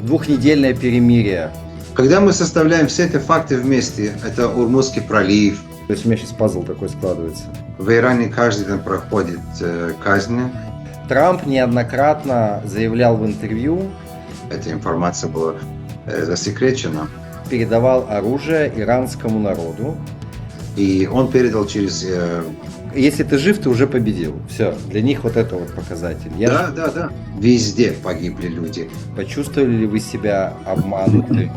Двухнедельное перемирие. Когда мы составляем все эти факты вместе, это Урмузский пролив, То есть у меня сейчас пазл такой складывается. в Иране каждый день проходит казни. Трамп неоднократно заявлял в интервью, Эта информация была засекречена. передавал оружие иранскому народу. И он передал через... Если ты жив, ты уже победил. Все, для них вот это вот показатель. Да. Везде погибли люди. Почувствовали ли вы себя обмануты?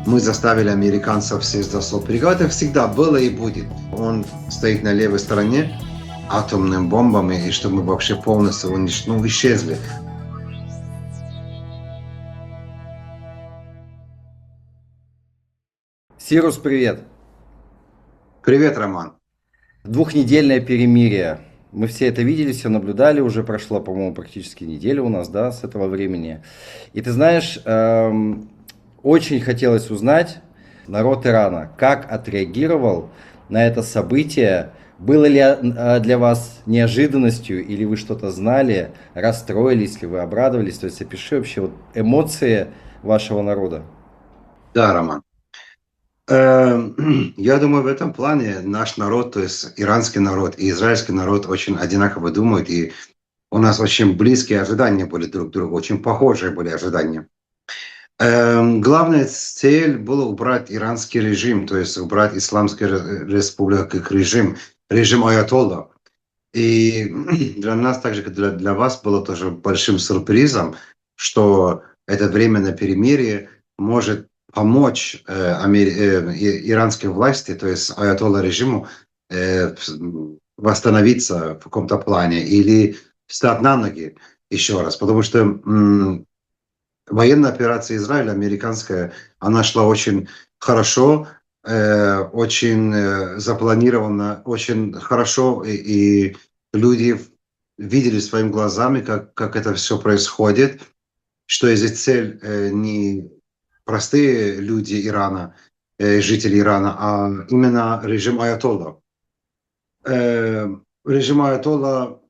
Мы заставили американцев сесть за стол переговоров. Это всегда было и будет. Он стоит на левой стороне атомными бомбами, и чтобы мы вообще полностью исчезли. Сирус, привет. Привет, Роман. Двухнедельное перемирие. Мы все это видели, все наблюдали, уже прошло, по-моему, практически неделя у нас, да, с этого времени. И ты знаешь, очень хотелось узнать, народ Ирана, как отреагировал на это событие. Было ли для вас неожиданностью, или вы что-то знали, расстроились ли вы, обрадовались? То есть опиши вообще вот эмоции вашего народа. Да, Роман. Я думаю, в этом плане наш народ, то есть иранский народ и израильский народ очень одинаково думают, и у нас очень близкие ожидания были друг к другу, очень похожие были ожидания. Главная цель была убрать иранский режим, то есть убрать Исламскую республику как режим аятолла. И для нас, так же как для вас, было тоже большим сюрпризом, что это временное перемирие может помочь иранской власти, то есть аятолла режиму, восстановиться в каком-то плане или встать на ноги еще раз. Потому что военная операция Израиля, американская, она шла очень хорошо, очень запланировано, очень хорошо, и люди видели своими глазами, как это все происходит, что здесь цель не простые люди Ирана, жители Ирана, а именно режим аятолла. Режим аятолла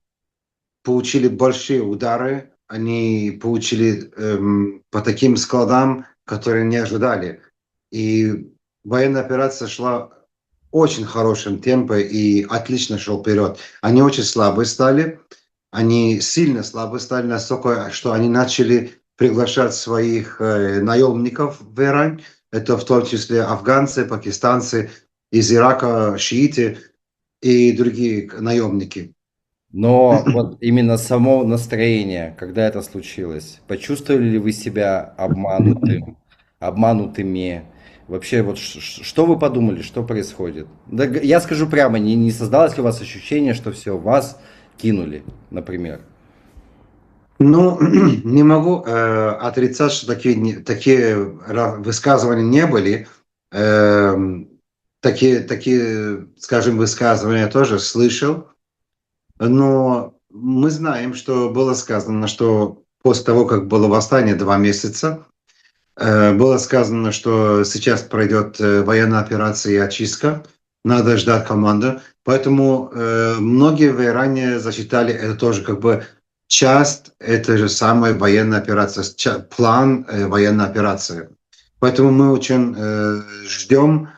получили большие удары, они получили по таким складам, которые не ожидали. И военная операция шла очень хорошим темпом и отлично шел вперед. Они очень слабые стали, они сильно слабые стали, настолько, что они начали приглашать своих наемников в Иран. Это в том числе афганцы, пакистанцы, из Ирака шииты и другие наемники. Но вот именно само настроение, когда это случилось, почувствовали ли вы себя обманутым, обманутыми? Вообще, вот что вы подумали, что происходит? Да, я скажу прямо, не создалось ли у вас ощущение, что все, вас кинули, например? Ну, не могу отрицать, что такие высказывания не были. Эм, такие, скажем, высказывания я тоже слышал. Но мы знаем, что было сказано, что после того, как было восстание 2 месяца, было сказано, что сейчас пройдет военная операция и очистка. Надо ждать команды. Поэтому многие в Иране засчитали это тоже как бы часть этой же самой военной операции, план военной операции. Поэтому мы очень ждем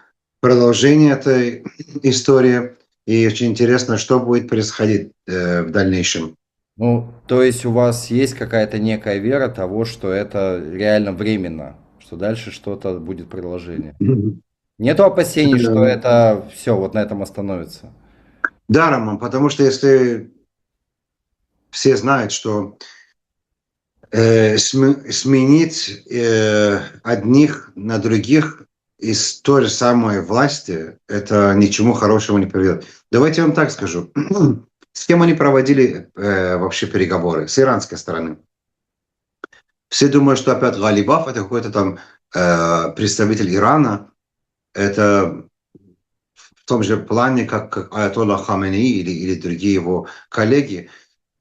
продолжения этой истории. И очень интересно, что будет происходить в дальнейшем. Ну, то есть у вас есть какая-то некая вера того, что это реально временно, что дальше что-то будет продолжение. Нету опасений, что это все вот на этом остановится. Да, Роман, потому что если все знают, что сменить одних на других из той же самой власти, это ничему хорошему не приведет. Давайте я вам так скажу. С кем они проводили вообще переговоры? С иранской стороны. Все думают, что опять Галибаф это какой-то там представитель Ирана. Это в том же плане, как Аятолла Хаменеи или другие его коллеги.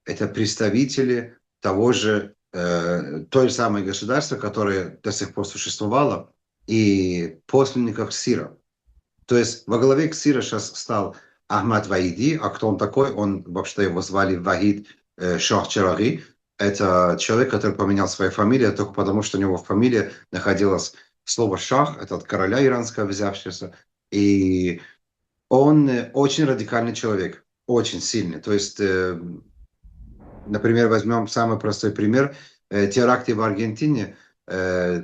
Это представители того же, той же самой государства, которое до сих пор существовало, и подлинников Ксира. То есть во главе Ксира сейчас стал Ахмад Ваиди, а кто он такой? Он, вообще его звали Вахид Шах Чараги. Это человек, который поменял свою фамилию только потому, что у него в фамилии находилось слово «шах», это от короля иранского взявшегося. И он очень радикальный человек, очень сильный. То есть, например, возьмем самый простой пример. Теракты в Аргентине, в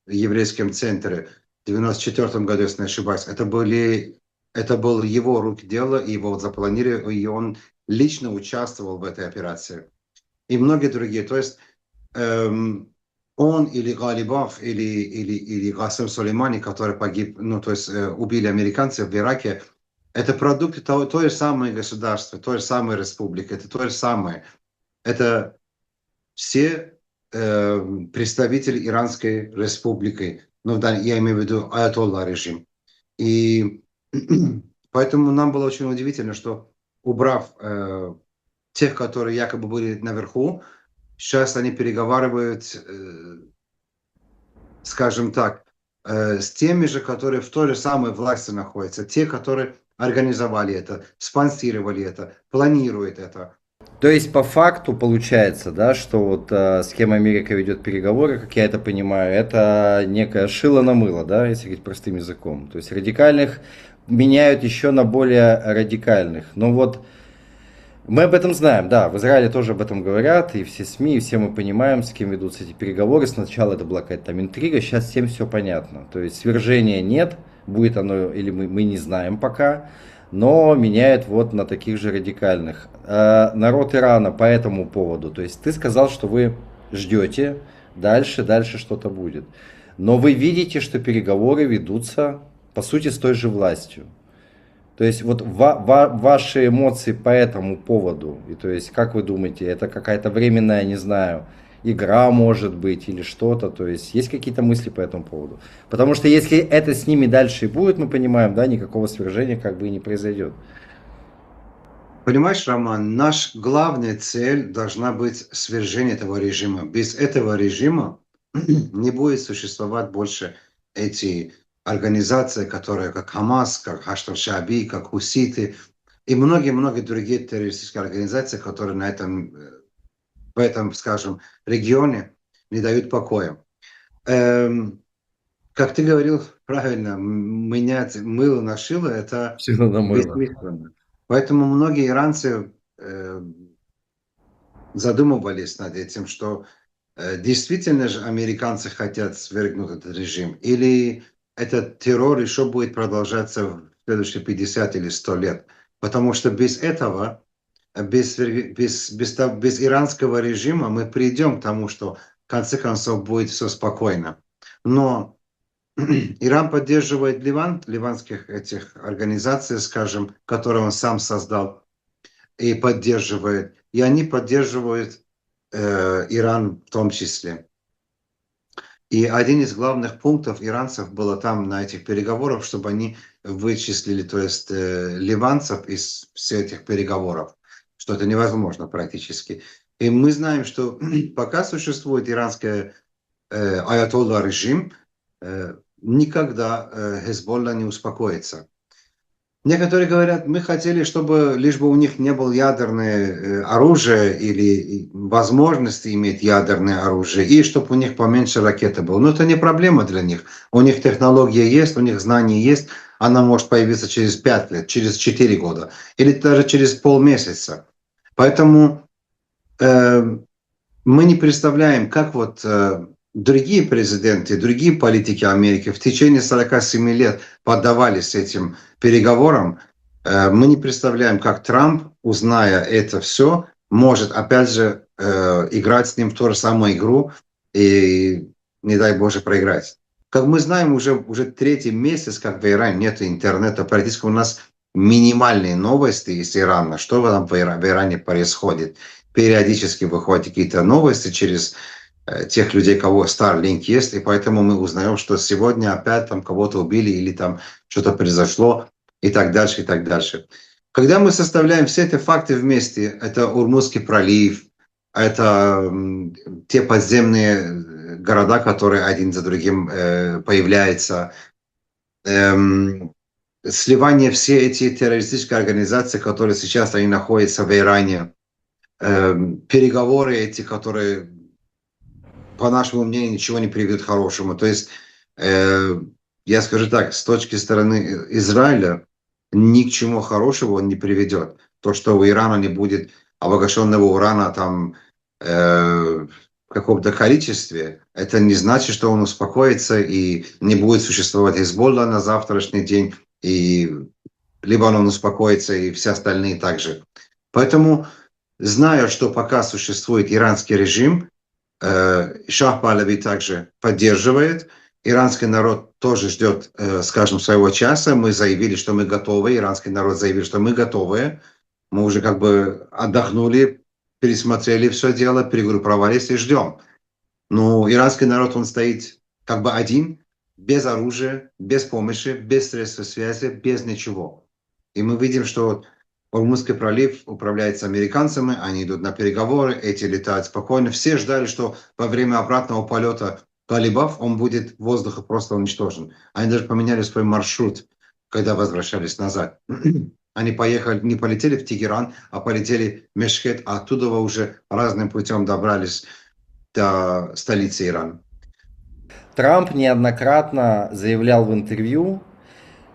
еврейском центре в 1994 году, если не ошибаюсь, это был его рук дело, и его запланировали, и он лично участвовал в этой операции. И многие другие. То есть он или Галибаф, или Гасем Сулеймани, который погиб, ну, то есть убили американцев в Ираке, это продукты той же самой государства, той же самой республики, это то же самое. Это все представители Иранской республики, ну, да, я имею в виду Аятолла режим. И поэтому нам было очень удивительно, что убрав тех, которые якобы были наверху, сейчас они переговаривают, скажем так, с теми же, которые в той же самой власти находятся, те, которые организовали это, спонсировали это, планируют это. То есть по факту получается, да, что вот с кем Америка ведет переговоры, как я это понимаю, это некое шило на мыло, да, если говорить простым языком. То есть радикальных меняют еще на более радикальных. Но вот мы об этом знаем, да, в Израиле тоже об этом говорят, и все СМИ, и все мы понимаем, с кем ведутся эти переговоры. Сначала это была какая-то там интрига, сейчас всем все понятно. То есть свержения нет, будет оно или мы не знаем пока, но меняют вот на таких же радикальных. Народ Ирана по этому поводу, то есть ты сказал, что вы ждете, дальше что-то будет. Но вы видите, что переговоры ведутся, по сути, с той же властью. То есть вот ваши эмоции по этому поводу, и то есть как вы думаете, это какая-то временная, не знаю, игра может быть или что-то, то есть какие-то мысли по этому поводу? Потому что если это с ними дальше и будет, мы понимаем, да, никакого свержения как бы и не произойдет. Понимаешь, Роман, наш главная цель должна быть свержение этого режима. Без этого режима не будет существовать больше эти организации, которые как Хамас, как Хаштар-Шаби, как Хуситы и многие-многие другие террористические организации, которые в этом, скажем, регионе не дают покоя. Как ты говорил правильно, менять мыло на шило – это Все на мыло. бессмысленно. Поэтому многие иранцы задумывались над этим, что действительно же американцы хотят свергнуть этот режим, или этот террор еще будет продолжаться в следующие 50 или 100 лет. Потому что без этого, без иранского режима мы придем к тому, что в конце концов будет все спокойно. Но Иран поддерживает ливанских этих организаций, скажем, которые он сам создал и поддерживает. И они поддерживают Иран в том числе. И один из главных пунктов иранцев было там на этих переговорах, чтобы они вычислили, то есть ливанцев из всех этих переговоров, что это невозможно практически. И мы знаем, что пока существует иранский аятолла режим, никогда Хезболла не успокоится. Некоторые говорят, мы хотели, чтобы лишь бы у них не было ядерное оружие или возможности иметь ядерное оружие, и чтобы у них поменьше ракеты было. Но это не проблема для них. У них технология есть, у них знания есть. Она может появиться через 5 лет, через 4 года или даже через полмесяца. Поэтому мы не представляем, как вот другие президенты, другие политики Америки в течение 47 лет поддавались этим переговорам. Мы не представляем, как Трамп, узная это все, может опять же играть с ним в ту же самую игру и, не дай Боже, проиграть. Как мы знаем, уже третий месяц, как в Иране нет интернета, практически у нас минимальные новости из Ирана, что там в Иране происходит. Периодически выходят какие-то новости через тех людей, кого Starlink есть, и поэтому мы узнаем, что сегодня опять там кого-то убили или там что-то произошло и так дальше, и так дальше. Когда мы составляем все эти факты вместе, это Урмузский пролив, это те подземные города, которые один за другим появляются, сливание все эти террористические организации, которые сейчас они находятся в Иране, переговоры эти, которые, по нашему мнению, ничего не приведут к хорошему. То есть, э, я скажу так, с точки стороны Израиля, ни к чему хорошего он не приведет. То, что у Ирана не будет обогащенного урана там в каком-то количестве, это не значит, что он успокоится и не будет существовать Хизболла на завтрашний день, и Ливан успокоится, и все остальные также. Поэтому, зная, что пока существует иранский режим, Шах Палави также поддерживает. Иранский народ тоже ждет, скажем, своего часа. Мы заявили, что мы готовы. Иранский народ заявил, что мы готовы. Мы уже как бы отдохнули, пересмотрели все дело, перегруппировались и ждем. Но иранский народ, он стоит как бы один, без оружия, без помощи, без средств связи, без ничего. И мы видим, что Ормузский пролив управляется американцами, они идут на переговоры, эти летают спокойно. Все ждали, что во время обратного полета талибов он будет в воздухе просто уничтожен. Они даже поменяли свой маршрут, когда возвращались назад. Они поехали, не полетели в Тегеран, а полетели в Мешхед, а оттуда уже разным путем добрались до столицы Ирана. Трамп неоднократно заявлял в интервью,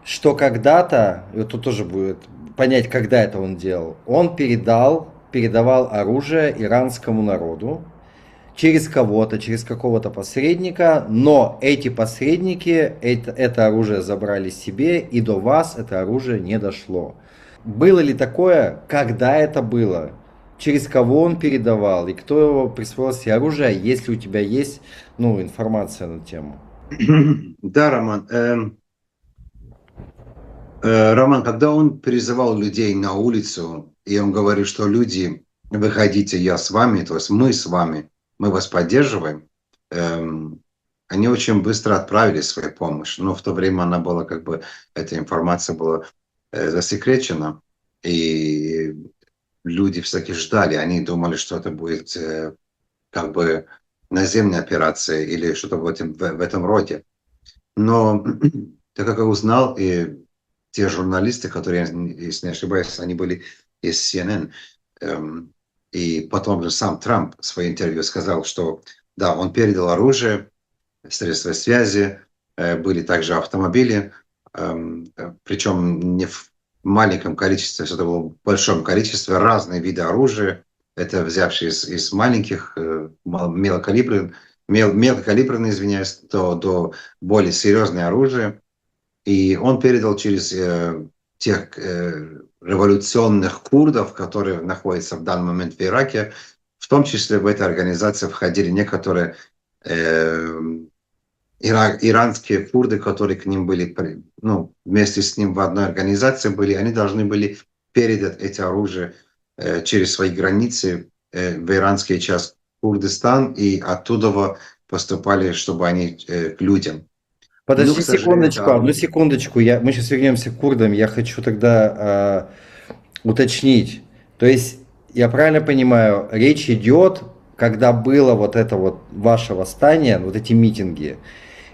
что когда-то, и вот тут тоже будет понять, когда это он делал, он передавал оружие иранскому народу через кого-то, через какого-то посредника, но эти посредники это оружие забрали себе, и до вас это оружие не дошло. Было ли такое, когда это было? Через кого он передавал и кто его присвоил себе оружие, если у тебя есть информация на тему? Да, Роман. Роман, когда он призывал людей на улицу, и он говорил, что люди, выходите, я с вами, то есть мы с вами, мы вас поддерживаем, они очень быстро отправили свою помощь. Но в то время она была как бы, эта информация была засекречена, и люди все-таки ждали, они думали, что это будет как бы наземная операция или что-то в этом роде. Но так как я узнал, и те журналисты, которые, если не ошибаюсь, они были из CNN, и потом же сам Трамп в своем интервью сказал, что да, он передал оружие, средства связи, были также автомобили, причем не в маленьком количестве, это было в большом количестве, разные виды оружия, это взявшие из маленьких, мелкокалиберные, извиняюсь, до более серьезное оружие. И он передал через тех революционных курдов, которые находятся в данный момент в Ираке. В том числе в этой организации входили некоторые иранские курды, которые к ним были, вместе с ним в одной организации были. Они должны были передать эти оружие через свои границы в иранский часть Курдистан, и оттуда поступали, чтобы они к людям. Ну, к Подожди сожалению, секундочку, это... одну секундочку. Мы сейчас вернемся к курдам. Я хочу тогда уточнить. То есть, я правильно понимаю, речь идет, когда было вот это вот ваше восстание, вот эти митинги,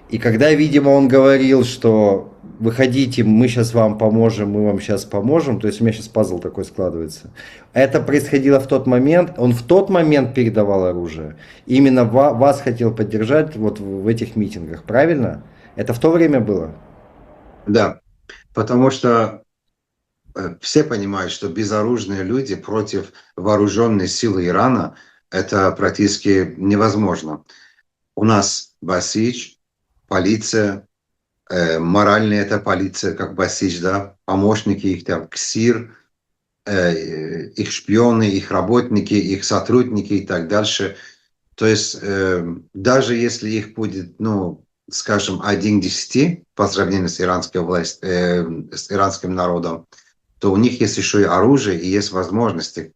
и когда, видимо, он говорил, что выходите, мы сейчас вам поможем, мы вам сейчас поможем, то есть у меня сейчас пазл такой складывается. Это происходило в тот момент, он в тот момент передавал оружие, именно вас хотел поддержать вот в этих митингах, правильно? Это в то время было? Да, потому что все понимают, что безоружные люди против вооруженной силы Ирана это практически невозможно. У нас Басич, полиция, моральная это полиция, как Басич, да, помощники их там, КСИР, их шпионы, их работники, их сотрудники и так дальше. То есть даже если их будет, скажем, 1 к 10 по сравнению с иранской властью, с иранским народом, то у них есть еще и оружие, и есть возможности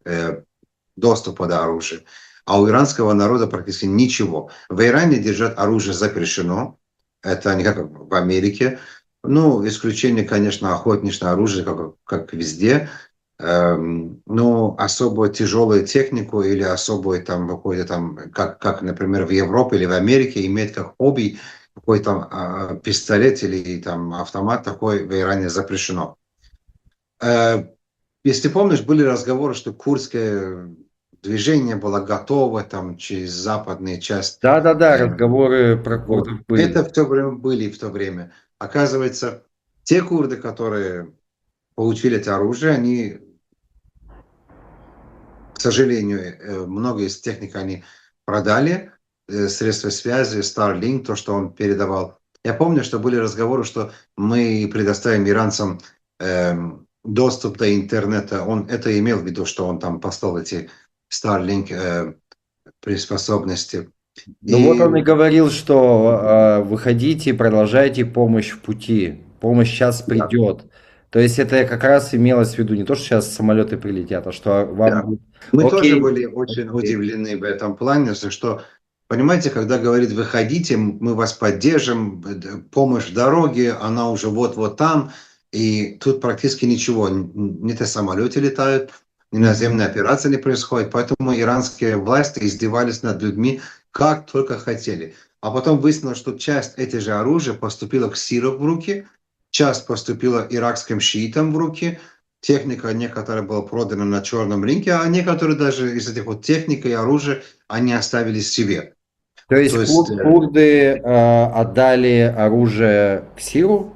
доступа до оружия. А у иранского народа практически ничего. В Иране держать оружие запрещено. Это не как в Америке. Исключение, конечно, охотничье оружие, как везде. Но особо тяжелую технику или особую там какой-то там, как, например, в Европе или в Америке, иметь как хобби какой-то пистолет или там автомат, такой в Иране запрещено. Если помнишь, были разговоры, что курдская движение было готово там через западную часть. Да-да-да, Э, разговоры про вот. курдов были. Это в то время были в то время. Оказывается, те курды, которые получили это оружие, они, к сожалению, много из техники они продали, средства связи, Starlink, то, что он передавал. Я помню, что были разговоры, что мы предоставим иранцам доступ до интернета. Он это имел в виду, что он там послал эти Starlink приспособности. Ну вот он и И говорил, что выходите, продолжайте помощь в пути. Помощь сейчас да, придет. То есть это как раз имелось в виду не то, что сейчас самолеты прилетят, а что вам да. будет Мы тоже окей. были очень Окей. удивлены в этом плане, что, понимаете, когда говорит, выходите, мы вас поддержим, помощь в дороге, она уже вот-вот там, и тут практически ничего, не те самолеты летают, ни Мгм. наземные операции не происходит, поэтому иранские власти издевались над людьми как только хотели. А потом выяснилось, что часть этих же оружия поступила к сиров в руки, часть поступила иракским шиитам в руки, техника некоторая была продана на черном рынке, а некоторые даже из этих вот техники и оружия они оставили себе. То есть То есть, курды отдали оружие к Сиру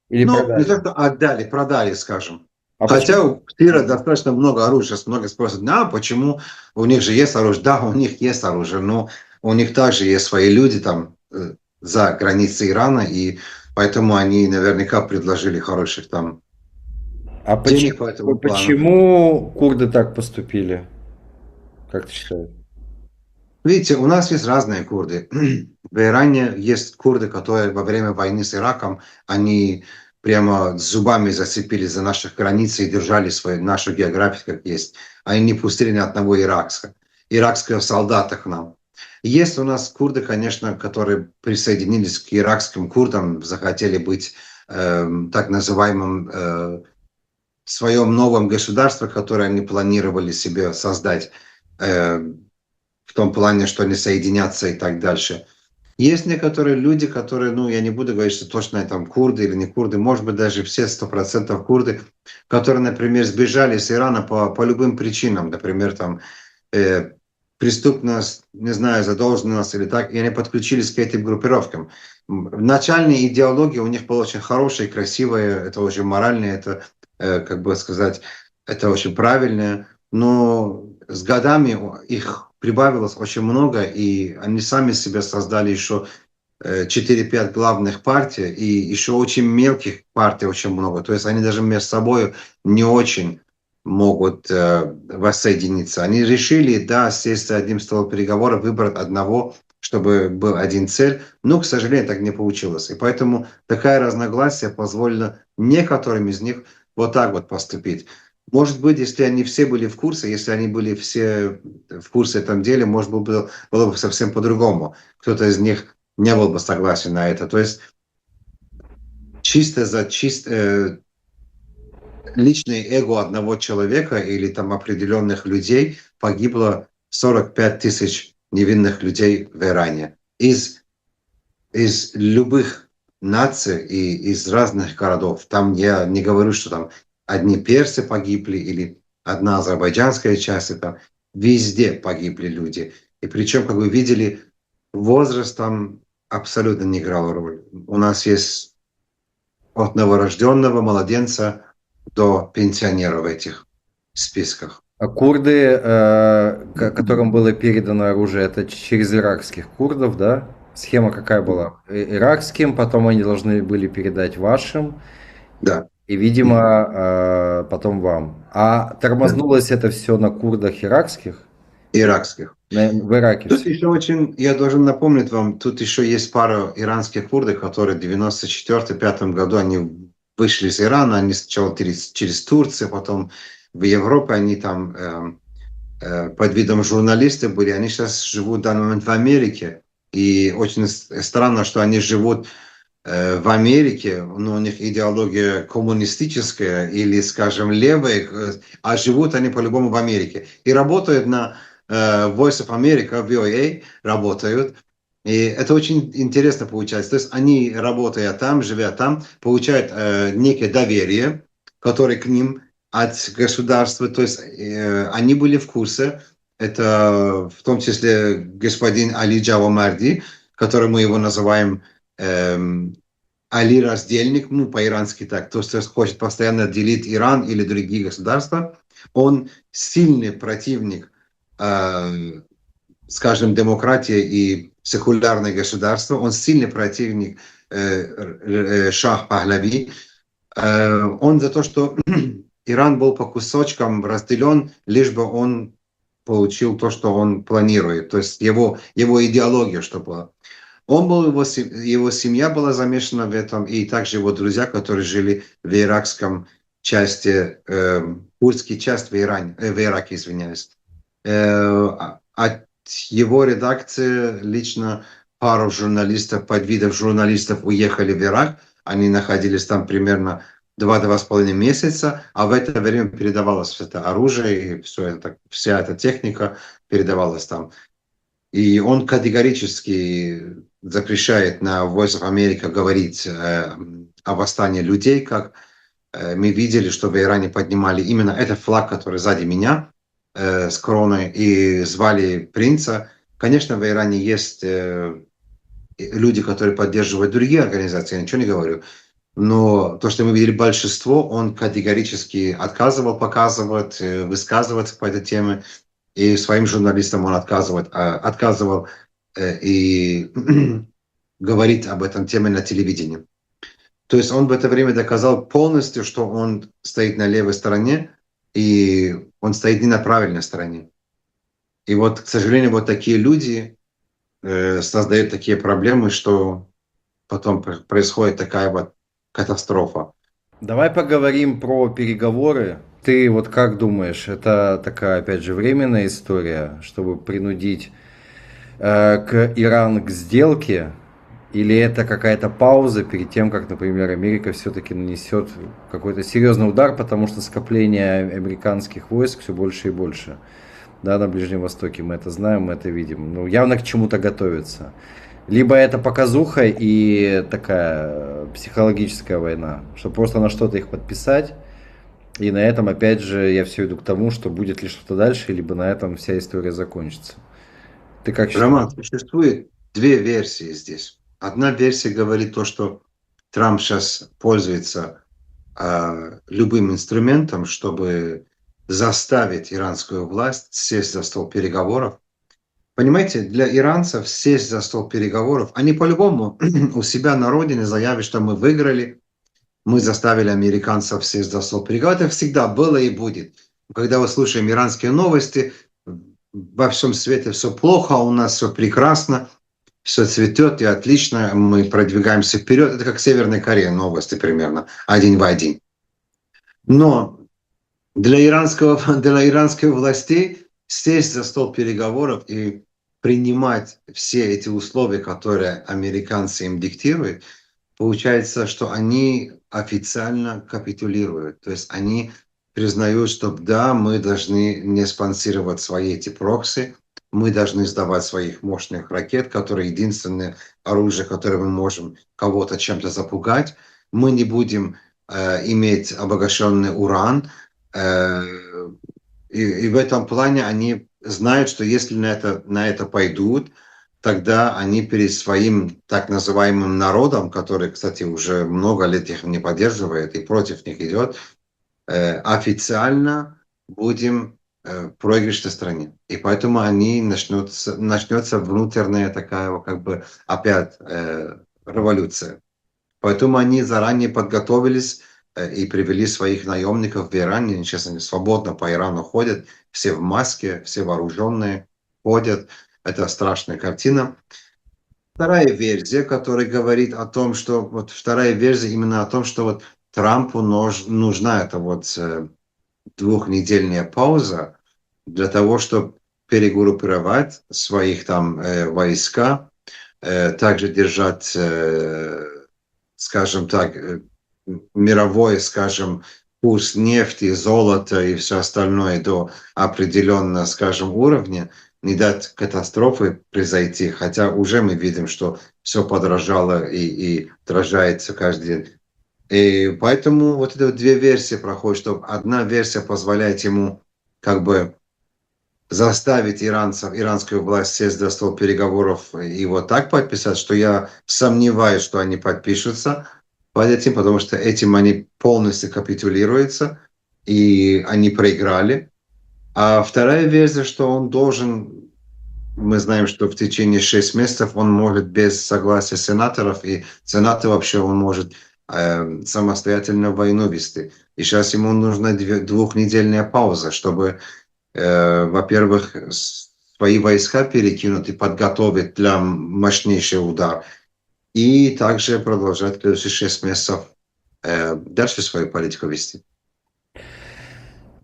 или ну, не продали? то, что отдали, продали, скажем. А Хотя почему? у Тира достаточно много оружия. Сейчас многие спросят, да, почему у них же есть оружие? Да, у них есть оружие, но у них также есть свои люди там за границей Ирана, и поэтому они наверняка предложили хороших там А денег по этому плану. почему курды так поступили? Как ты считаешь? Видите, у нас есть разные курды. В Иране есть курды, которые во время войны с Ираком, они прямо зубами зацепились за наши границы и держали свою, нашу географию как есть. Они не пустили ни одного иракского солдата к нам. Есть у нас курды, конечно, которые присоединились к иракским курдам, захотели быть так называемым в своем новом государстве, которое они планировали себе создать. Э, в том плане, что они соединятся и так дальше. Есть некоторые люди, которые, ну, я не буду говорить, что точно там курды или не курды, может быть, даже все 100% курды, которые, например, сбежали с Ирана по любым причинам, например, там, э, преступность, не знаю, задолженность или так, и они подключились к этим группировкам. Начальная идеология у них была очень хорошая, красивая, это очень моральная, это, как бы сказать, это очень правильное, но с годами их прибавилось очень много, и они сами себе создали еще 4-5 главных партий, и еще очень мелких партий очень много. То есть они даже между собой не очень могут воссоединиться. Они решили, да, сесть за одним столом переговоров, выбрать одного, чтобы был один цель, но, к сожалению, так не получилось. И поэтому такая разногласие позволила некоторым из них вот так вот поступить. Может быть, если они все были в курсе, если они были все в курсе этом деле, может быть, было бы совсем по-другому. Кто-то из них не был бы согласен на это. То есть чисто за личное эго одного человека или там определенных людей погибло 45 тысяч невинных людей в Иране. Из любых наций и из разных городов. Там я не говорю, что там одни персы погибли или одна азербайджанская часть. Это везде погибли люди. И причем, как вы видели, возраст там абсолютно не играл роль. У нас есть от новорожденного младенца до пенсионера в этих списках. А курды, которым было передано оружие, это через иракских курдов, да? Схема какая была? Иракским, потом они должны были передать вашим, Да. и, видимо, потом вам. А Да. тормознулось это все на курдах иракских? Иракских. В Ираке Тут все. еще очень, я должен напомнить вам, тут еще есть пара иранских курдов, которые в 94-95 году они вышли из Ирана, они сначала через Турцию, потом в Европе, они там под видом журналистов были, они сейчас живут в данный момент в Америке. И очень странно, что они живут в Америке, но у них идеология коммунистическая или, скажем, левая, а живут они по-любому в Америке. И работают на Voice of America, VOA, работают. И это очень интересно получается. То есть они, работая там, живя там, получают некое доверие, которое к ним от государства, то есть они были в курсе, это в том числе господин Али Джавамарди, который мы его называем Али Раздельник, ну по-ирански так, то есть хочет постоянно делить Иран или другие государства, он сильный противник, скажем, демократии и секулярное государство, он сильный противник Шах Пахлави, он за то, что Иран был по кусочкам разделен, лишь бы он получил то, что он планирует, то есть его идеология, что была. Он был, его семья была замешана в этом, и также его друзья, которые жили в иракском части, курдский часть в Иране, в Ираке, извиняюсь. От его редакции лично пару журналистов, подвидов журналистов уехали в Ирак, они находились там примерно 2-2,5 месяца, а в это время передавалось это оружие, и вся эта техника передавалась там. И он категорически запрещает на Voice of America говорить о восстании людей, как мы видели, что в Иране поднимали именно этот флаг, который сзади меня, с короной, и звали принца. Конечно, в Иране есть люди, которые поддерживают другие организации, я ничего не говорю. Но то, что мы видели большинство, он категорически отказывал показывать, высказываться по этой теме. И своим журналистам он отказывал и говорить об этом теме на телевидении. То есть он в это время доказал полностью, что он стоит на левой стороне, и он стоит не на правильной стороне. И вот, к сожалению, вот такие люди создают такие проблемы, что потом происходит такая вот катастрофа. Давай поговорим про переговоры. Ты вот как думаешь, это такая, опять же, временная история, чтобы принудить к Иран к сделке, или это какая-то пауза перед тем, как, например, Америка все-таки нанесет какой-то серьезный удар, потому что скопление американских войск все больше и больше, да, на Ближнем Востоке, мы это знаем, мы это видим, ну, явно к чему-то готовится. Либо это показуха и такая психологическая война, что просто на что-то их подписать, и на этом, опять же, я все иду к тому, что будет ли что-то дальше, либо на этом вся история закончится. Ты как считаешь? Роман, существует две версии здесь. Одна версия говорит то, что Трамп сейчас пользуется любым инструментом, чтобы заставить иранскую власть сесть за стол переговоров. Понимаете, для иранцев сесть за стол переговоров, они по-любому у себя на родине заявят, что мы выиграли, мы заставили американцев сесть за стол переговоров. Это всегда было и будет. Когда мы слушаем иранские новости, во всем свете все плохо, а у нас все прекрасно, все цветет и отлично, мы продвигаемся вперед. Это как Северная Корея, новости примерно, один в один. Но для иранских властей сесть за стол переговоров и принимать все эти условия, которые американцы им диктируют, получается, что они официально капитулируют. То есть они признают, что да, мы должны не спонсировать свои эти прокси, мы должны сдавать своих мощных ракет, которые единственное оружие, которое мы можем кого-то чем-то запугать. Мы не будем иметь обогащенный уран. И в этом плане они знают, что если на это пойдут, тогда они перед своим так называемым народом, который, кстати, уже много лет их не поддерживает и против них идет, официально будем в проигрышной стране. И поэтому начнется внутренняя такая, как бы, опять революция. Поэтому они заранее подготовились и привели своих наемников в Иран. Сейчас они свободно по Ирану ходят, все в маске, все вооруженные ходят. Это страшная картина. Вторая версия, которая говорит о том, что вот вторая версия именно о том, что вот Трампу нужна эта вот двухнедельная пауза для того, чтобы перегруппировать своих там войска, также держать, скажем так, мировой, скажем, курс нефти, золота и все остальное до определенного, скажем, уровня, не дать катастрофы произойти, хотя уже мы видим, что все подорожало и дорожается каждый день. И поэтому вот это вот две версии проходят, что одна версия позволяет ему как бы заставить иранцев, иранскую власть сесть за стол переговоров и вот так подписать, что я сомневаюсь, что они подпишутся под этим, потому что этим они полностью капитулируются, и они проиграли. А вторая версия, что он должен, мы знаем, что в течение 6 месяцев он может без согласия сенаторов, и сенаты вообще он может самостоятельно войну вести. И сейчас ему нужна двухнедельная пауза, чтобы во-первых, свои войска перекинуть и подготовить для мощнейший удар. И также продолжать следующие 6 месяцев дальше свою политику вести.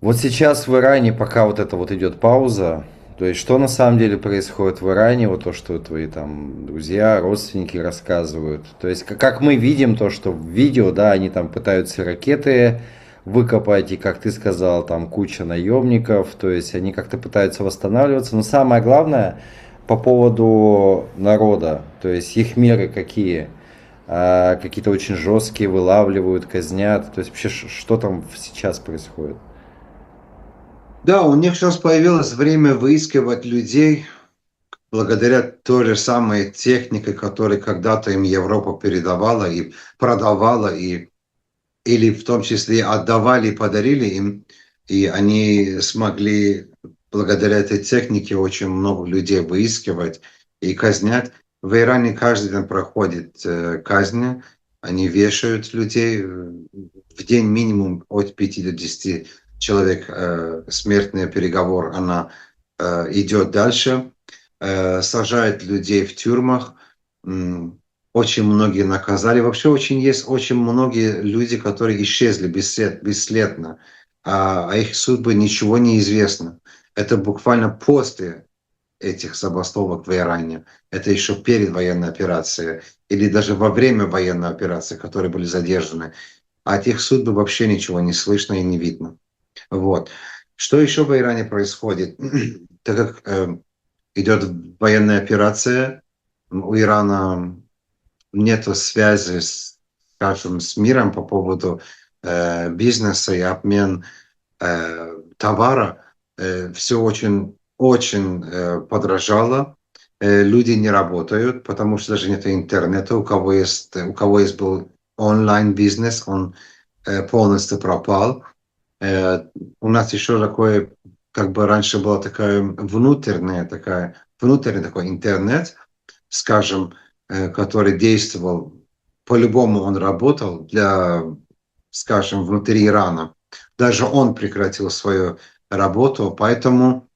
Вот сейчас в Иране, пока вот это вот идет пауза, то есть что на самом деле происходит в Иране, вот то, что твои там друзья, родственники рассказывают. То есть как мы видим то, что в видео, да, они там пытаются ракеты выкопать, и как ты сказал, там куча наемников, то есть они как-то пытаются восстанавливаться. Но самое главное по поводу народа, то есть их меры какие? Какие-то очень жесткие, вылавливают, казнят. То есть вообще что там сейчас происходит? Да, у них сейчас появилось время выискивать людей благодаря той же самой технике, которую когда-то им Европа передавала и продавала, и, или в том числе отдавали и подарили им. И они смогли благодаря этой технике очень много людей выискивать и казнять. В Иране каждый день проходит казни, они вешают людей. В день минимум от 5 до 10 человек смертный переговор, она идет дальше, сажают людей в тюрьмах. Очень многие наказали. Вообще очень есть очень многие люди, которые исчезли бесследно, а их судьбы ничего не известно. Это буквально после этих забастовок в Иране. Это еще перед военной операцией или даже во время военной операции, которые были задержаны. А от их судьбы вообще ничего не слышно и не видно. Вот. Что еще в Иране происходит? Так как идет военная операция, у Ирана нет связи, скажем, с миром по поводу бизнеса и обмен товара. Все очень, очень подорожало. Люди не работают, потому что даже нет интернета. У кого есть был онлайн-бизнес, он полностью пропал. Э, у нас еще такое, как бы раньше была внутренний такой интернет, скажем, который действовал, по-любому он работал для, скажем, внутри Ирана. Даже он прекратил свою работу, поэтому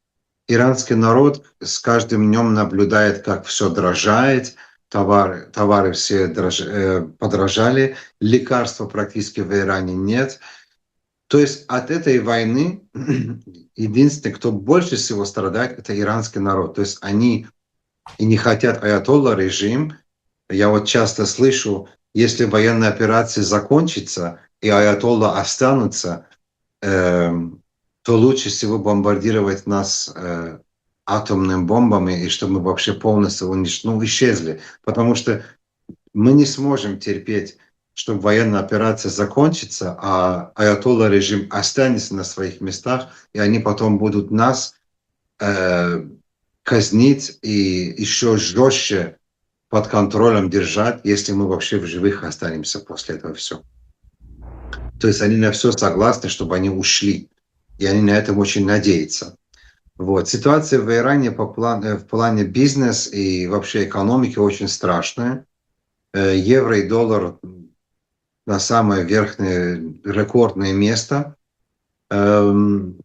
иранский народ с каждым днем наблюдает, как все дорожает, товары все подорожали, лекарства практически в Иране нет. То есть от этой войны единственный, кто больше всего страдает, это иранский народ. То есть они и не хотят аятолла режим. Я вот часто слышу, если военная операция закончится и аятолла останутся, то лучше всего бомбардировать нас атомными бомбами, и чтобы мы вообще полностью исчезли. Потому что мы не сможем терпеть, чтобы военная операция закончится, а аятолла режим останется на своих местах, и они потом будут нас э, казнить и еще жестче под контролем держать, если мы вообще в живых останемся после этого все. То есть они на все согласны, чтобы они ушли. И они на этом очень надеются. Вот. Ситуация в Иране в плане бизнес и вообще экономики очень страшная. Евро и доллар на самое верхнее рекордное место. Народ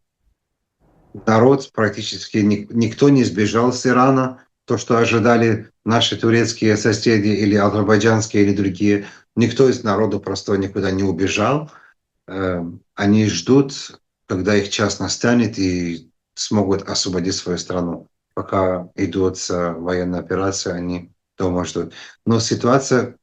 практически никто не сбежал с Ирана. То, что ожидали наши турецкие соседи или азербайджанские или другие, никто из народа просто никуда не убежал. Они ждут, когда их час настанет и смогут освободить свою страну. Пока идут военные операции, они дома ждут. Но ситуация,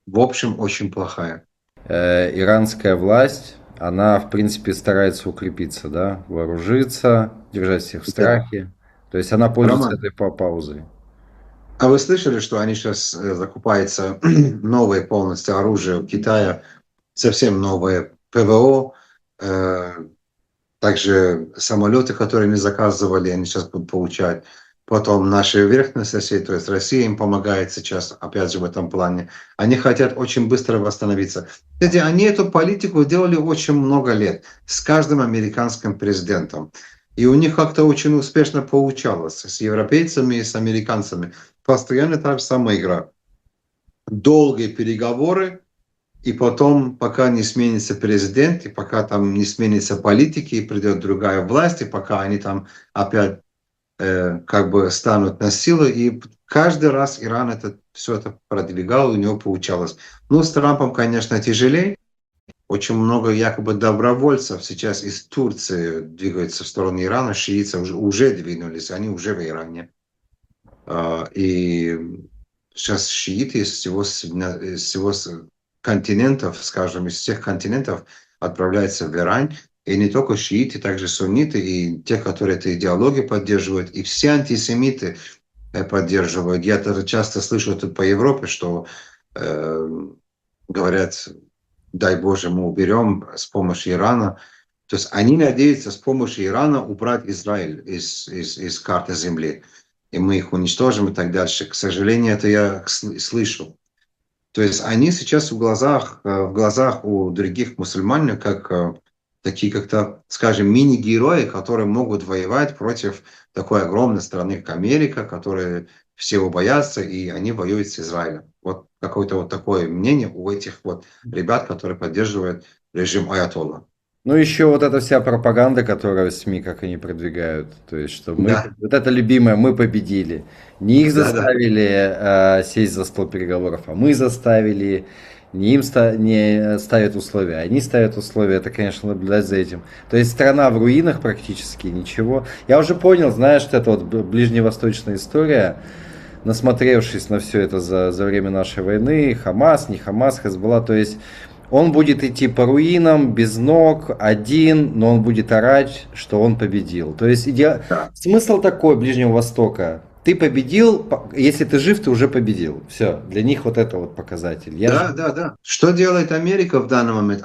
в общем, очень плохая. Иранская власть, она, в принципе, старается укрепиться, да, вооружиться, держать всех в Да. страхе. То есть она пользуется Роман, этой паузой. а вы слышали, что они сейчас закупаются новое полностью оружие у Китая? совсем новое ПВО, э, также самолеты, которые они заказывали, они сейчас будут получать. Потом наши верхние соседи, то есть Россия им помогает сейчас, опять же, в этом плане. Они хотят очень быстро восстановиться. Кстати, они эту политику делали очень много лет с каждым американским президентом. И у них как-то очень успешно получалось с европейцами и с американцами. Постоянно та же самая игра. Долгие переговоры, и потом, пока не сменится президент, и пока там не сменится политики, и придет другая власть, и пока они там опять как бы станут на силу, и каждый раз Иран это, все это продвигал, у него получалось. Ну, с Трампом, конечно, тяжелее. Очень много якобы добровольцев сейчас из Турции двигаются в сторону Ирана, шиицы уже двинулись, они уже в Иране. И сейчас шииты из всего континентов, скажем, из всех континентов отправляются в Иран. И не только шииты, также сунниты, и те, которые эту идеологию поддерживают, и все антисемиты поддерживают. Я даже часто слышу тут по Европе, что говорят, дай Боже, мы уберем с помощью Ирана. То есть они надеются с помощью Ирана убрать Израиль из карты земли. И мы их уничтожим и так дальше. К сожалению, это я слышу. То есть они сейчас в глазах у других мусульман как такие как-то, скажем, мини-герои, которые могут воевать против такой огромной страны, как Америка, которые все его боятся, и они воюют с Израилем. Вот какое-то вот такое мнение у этих вот ребят, которые поддерживают режим Аятолла. Ну, еще вот эта вся пропаганда, которую СМИ, как они продвигают, то есть, что мы, Да, вот это любимое, мы победили. Не их да, да. заставили сесть за стол переговоров, а мы заставили, не им не ставят условия, они ставят условия, это, конечно, наблюдать за этим. То есть, страна в руинах практически, ничего. Я уже понял, знаешь, что это вот ближневосточная история, насмотревшись на все это за время нашей войны, Хамас, не Хамас, Хезболла, то есть он будет идти по руинам, без ног, один, но он будет орать, что он победил. То есть Да. смысл такой Ближнего Востока. Ты победил, если ты жив, ты уже победил. Все, для них вот это вот показатель. Я Да, жив. да, да. Что делает Америка в данный момент?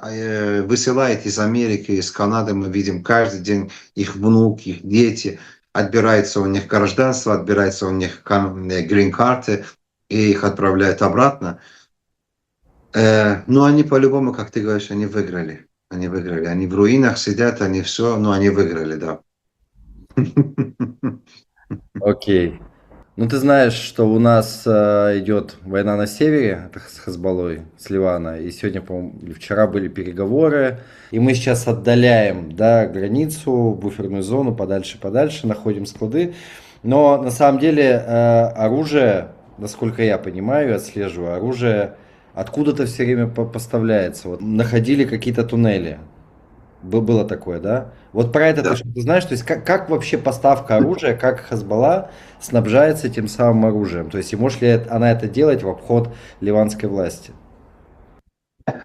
Высылает из Америки, из Канады, мы видим каждый день их внуки, их дети, отбирается у них гражданство, отбирается у них грин-карты, и их отправляют обратно. Но они по-любому, как ты говоришь, они выиграли. Они выиграли. Они в руинах сидят, они все, но они выиграли, да. Окей. Ну, ты знаешь, что у нас идет война на севере, это с Хезболлой, с Ливана. И сегодня, по-моему, или вчера были переговоры. И мы сейчас отдаляем, да, границу, буферную зону, подальше-подальше, находим склады. Но на самом деле оружие, насколько я понимаю, отслеживаю, оружие откуда-то все время поставляется. Вот находили какие-то туннели. Было такое, да? Вот про это ты Да. что-то знаешь? То есть как вообще поставка оружия, как Хазбалла снабжается тем самым оружием? То есть и может ли она это делать в обход ливанской власти?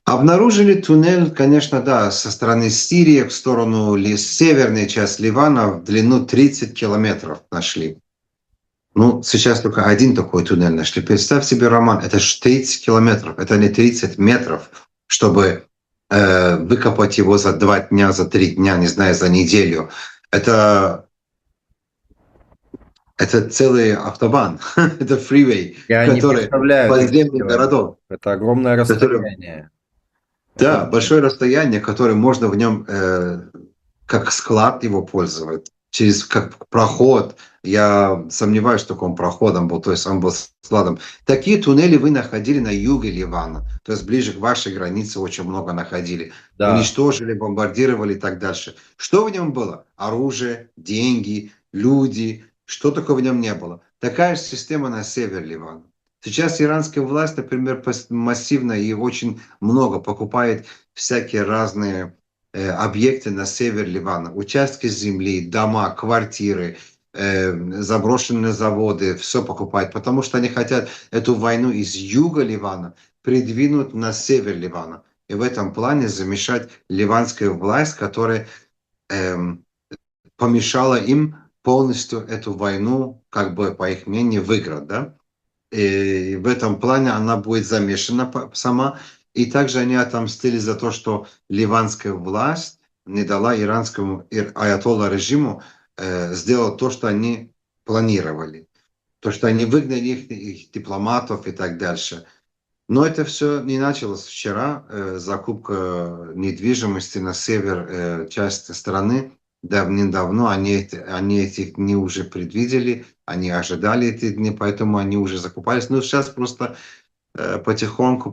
Обнаружили туннель, конечно, да, со стороны Сирии в сторону северной части Ливана в длину 30 километров нашли. Ну, сейчас только один такой туннель нашли. Представь себе, Роман, это ж 30 километров, это не 30 метров, чтобы выкопать его за 2 дня, за 3 дня, не знаю, за неделю. Это, это целый автобан, это фривей, Я не который представляю 30 подземных километров. городов, Это огромное который расстояние. Это да, большое расстояние, которое можно в нем как склад его пользовать, через как проход. Я сомневаюсь, что он проходом был, то есть он был складом. Такие туннели вы находили на юге Ливана, то есть ближе к вашей границе очень много находили. да. Уничтожили, бомбардировали и так дальше. Что в нем было? Оружие, деньги, люди. Что только в нем не было. Такая же система на север Ливана. Сейчас иранская власть, например, массивно и очень много покупает всякие разные объекты на север Ливана. Участки земли, дома, квартиры, заброшенные заводы, все покупают, потому что они хотят эту войну из юга Ливана придвинуть на север Ливана. И в этом плане замешать ливанскую власть, которая эм, помешала им полностью эту войну, как бы по их мнению, выиграть, да? И в этом плане она будет замешана сама. И также они отомстили за то, что ливанская власть не дала иранскому аятолла режиму сделать то, что они планировали. То, что они выгнали их дипломатов и так дальше. Но это все не началось вчера. Закупка недвижимости на север части страны давным-давно. Они эти дни уже предвидели, они ожидали эти дни, поэтому они уже закупались. Но сейчас просто потихоньку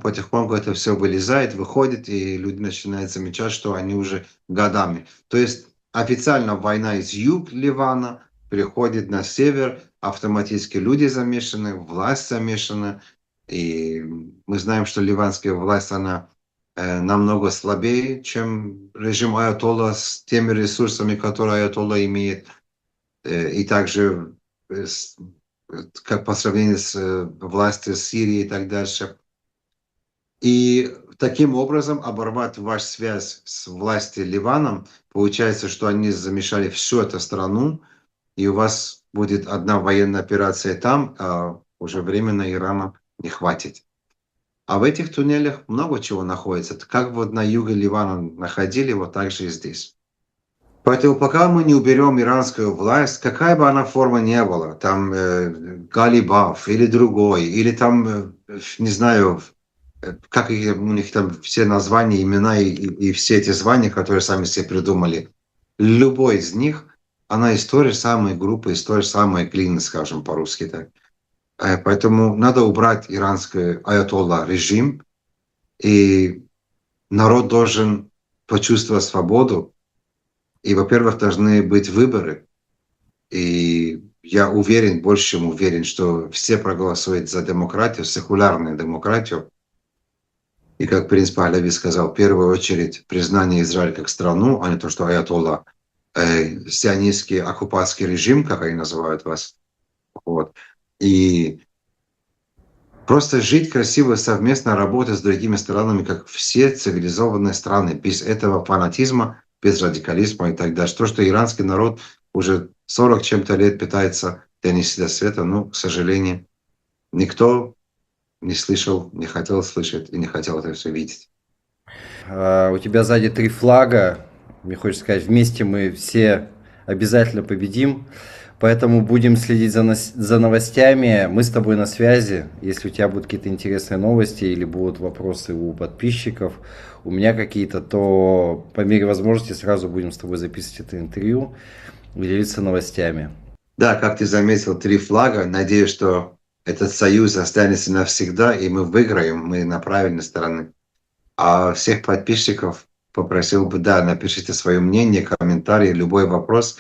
это все вылезает, выходит, и люди начинают замечать, что они уже годами. То есть официально война из юг Ливана переходит на север, автоматически люди замешаны, власть замешана, и мы знаем, что ливанская власть, она намного слабее, чем режим Аятолла с теми ресурсами, которые Аятолла имеет, и также как по сравнению с властью Сирии и так дальше. И таким образом оборвать вашу связь с властью Ливаном, получается, что они замешали всю эту страну, и у вас будет одна военная операция там, а уже временно Ирана не хватит. А в этих туннелях много чего находится. Как вот на юге Ливана находили, вот так же и здесь. Поэтому пока мы не уберем иранскую власть, какая бы она форма ни была, там Галибаф или другой, или там, не знаю, как у них там все названия, имена и все эти звания, которые сами себе придумали, любой из них, она из той же самой группы, из той же самой глины, скажем по-русски так. Поэтому надо убрать иранский аятолла режим, и народ должен почувствовать свободу. И, во-первых, должны быть выборы. И я уверен, больше чем уверен, что все проголосуют за демократию, секулярную демократию. И как принц Пахлеви сказал, в первую очередь признание Израиля как страну, а не то, что аятолла, сионистский оккупационный режим, как они называют вас. Вот. И просто жить красиво, совместно работать с другими странами, как все цивилизованные страны, без этого фанатизма, без радикализма и так далее. То, что иранский народ уже 40 чем-то лет пытается донести до света, но, к сожалению, никто не слышал, не хотел слышать и не хотел это все видеть. У тебя сзади 3 флага. Мне хочется сказать, вместе мы все обязательно победим. Поэтому будем следить за новостями. Мы с тобой на связи. Если у тебя будут какие-то интересные новости или будут вопросы у подписчиков, у меня какие-то, то по мере возможности сразу будем с тобой записывать это интервью и делиться новостями. Да, как ты заметил, 3 флага. Надеюсь, что этот союз останется навсегда, и мы выиграем, мы на правильной стороне. А всех подписчиков попросил бы, да, напишите свое мнение, комментарии, любой вопрос.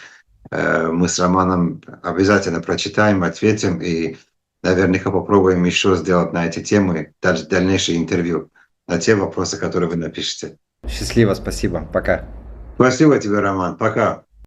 Мы с Романом обязательно прочитаем, ответим и наверняка попробуем еще сделать на эти темы дальнейшее интервью на те вопросы, которые вы напишете. Счастливо, спасибо, пока. Спасибо тебе, Роман, пока.